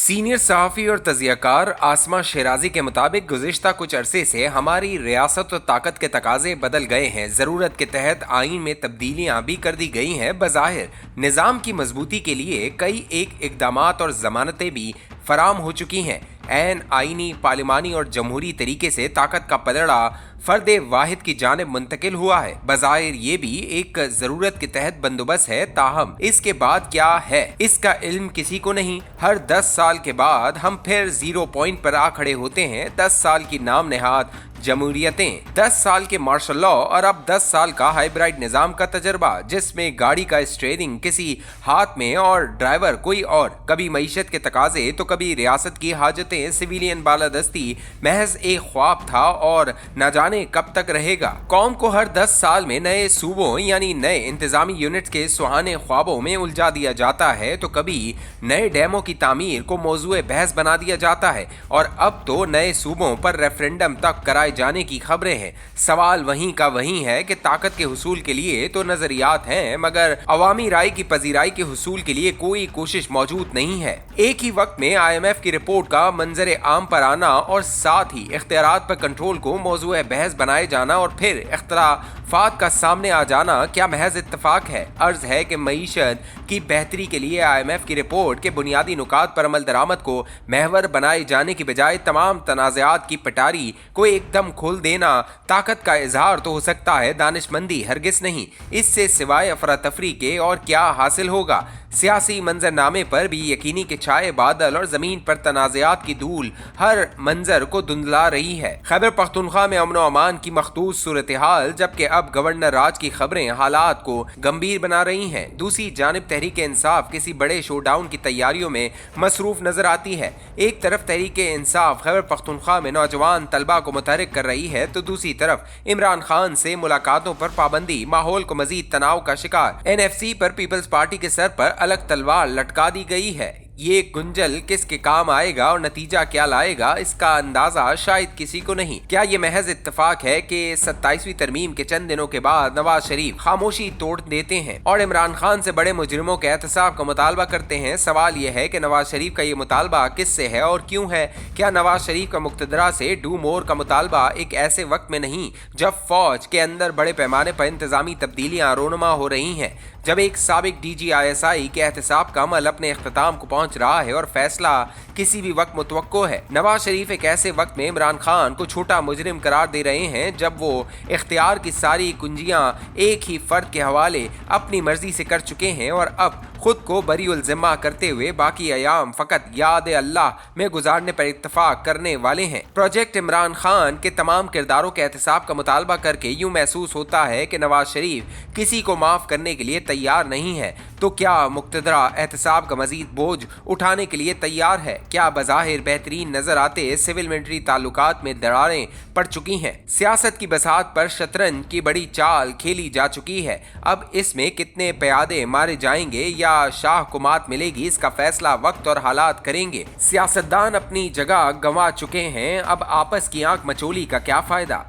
Senior सहाफ़ी और तज़ियाकार आसमा शिराजी के मुताबिक गुज़िश्ता कुछ अरसे से हमारी रियासत और ताकत के तकाज़े बदल गए हैं। ज़रूरत के तहत आइन में तब्दीलियाँ भी कर दी गई हैं। बज़ाहिर निज़ाम की मजबूती के लिए कई इक़दामात और ज़मानतें भी फराम हो चुकी हैं। ऐन आइनी, पार्लिमानी और जमहूरी तरीके से ताकत का पलड़ा फर्द वाहिद की जानिब मुंतकिल हुआ है। बज़ाहिर ये भी एक ज़रूरत के तहत बंदोबस्त है, ताहम इसके बाद क्या है इसका इल्म किसी को नहीं। हर 10 साल के बाद हम फिर 0 पॉइंट पर आ खड़े होते हैं। 10 साल की नाम नहाद जमहूरियतें, 10 साल के मार्शल लॉ और अब 10 साल का हाइब्रिड निज़ाम का तजर्बा, जिसमें गाड़ी का स्टीयरिंग किसी हाथ में और ड्राइवर कोई और। कभी मईशत के तकाजे तो कभी रियासत की हाजतें। सिविलियन बालादस्ती महज एक ख्वाब था और न जाने कब तक रहेगा। कौम को हर 10 साल में नए सूबों यानी नए इंतजामी यूनिट के सुहाने ख्वाबों में उलझा दिया जाता है, तो कभी नए डैमों की तामीर को मौजूए बहस बना दिया जाता है और अब तो नए सूबों पर रेफरेंडम तक कराए जाने की खबरें हैं। सवाल वहीं का वहीं है कि ताकत के हुसूल के लिए तो नजरियात हैं, मगर अवामी राय की पजीराई के हुसूल के लिए कोई कोशिश मौजूद नहीं है। एक ही वक्त में IMF की रिपोर्ट का मंजर आम पर आना और साथ ही इख्तियारात पर कंट्रोल को मौजूए बहस बनाए जाना और फिर इख्तलाफात का सामने आ जाना क्या महज इत्तफाक है? अर्ज है कि मईशत की बेहतरी के लिए IMF की रिपोर्ट के बुनियादी नुकात पर अमल दरामद को महवर बनाए जाने की बजाय तमाम तनाज़ात की पटारी को एकदम खोल देना ताकत का इजहार तो हो सकता है, दानिशमंदी हरगिज नहीं। इससे सिवाय अफरा तफरी के और क्या हासिल होगा? सियासी मंजरनामे पर भी यकीनी के छाए बादल और जमीन पर तनाज़ात की धूल हर मंजर को धुंधला रही है। खैबर पख्तूनख्वा में अमन अमान की मखदूस सूरत हाल, जबकि अब गवर्नर राज की खबरें हालात को गंभीर बना रही हैं। दूसरी जानिब तहरीक इंसाफ किसी बड़े शोडाउन की तैयारियों में मसरूफ नजर आती है। एक तरफ तहरीक इंसाफ खैबर पख्तूनख्वा में नौजवान तलबा को मुतहरिक कर रही है, तो दूसरी तरफ इमरान खान से मुलाकातों पर पाबंदी माहौल को मजीद तनाव का शिकार। NFC पर पीपल्स पार्टी के सर पर अलग तलवार लटका दी गई है। ये गुंजल किसके काम आएगा और नतीजा क्या लाएगा, इसका अंदाजा शायद किसी को नहीं। क्या ये महज इत्तेफाक है कि 27वीं तरमीम के चंद दिनों के बाद नवाज शरीफ खामोशी तोड़ देते हैं और इमरान खान से बड़े मुजरिमों के एहतसाब का मुतालबा करते हैं? सवाल यह है कि नवाज शरीफ का ये मुतालबा किससे है और क्यों है? क्या नवाज शरीफ का मुक्तदरा से डू मोर का मुतालबा एक ऐसे वक्त में नहीं जब फौज के अंदर बड़े पैमाने पर इंतजामी तब्दीलियां रोनुमा हो रही हैं, जब एक साबिक DG ISI के एहतसाब का अमल अपने इख्तिताम को पहुंच रहा है और फैसला किसी भी वक्त मुतवक्को है? नवाज शरीफ एक ऐसे वक्त में इमरान खान को छोटा मुजरिम करार दे रहे हैं जब वो इख्तियार की सारी कुंजियां एक ही फर्द के हवाले अपनी मर्जी से कर चुके हैं और अब खुद को बरीउल ज़िम्मा करते हुए बाकी अयाम फकत याद अल्लाह में गुजारने पर इत्तफाक करने वाले हैं। प्रोजेक्ट इमरान खान के तमाम किरदारों के एहतसाब का मुतालबा करके यूं महसूस होता है कि नवाज शरीफ किसी को माफ करने के लिए तैयार नहीं है। तो क्या मुक्तदरा एहतसाब का मजीद बोझ उठाने के लिए तैयार है? क्या बज़ाहिर बेहतरीन नजर आते सिविल मिलिट्री ताल्लुकात में दरारें पड़ चुकी हैं? सियासत की बसात पर शतरंज की बड़ी चाल खेली जा चुकी है। अब इसमें कितने प्यादे मारे जाएंगे या शाह को मात मिलेगी, इसका फैसला वक्त और हालात करेंगे। सियासतदान अपनी जगह गंवा चुके हैं, अब आपस की आंख मचोली का क्या फायदा?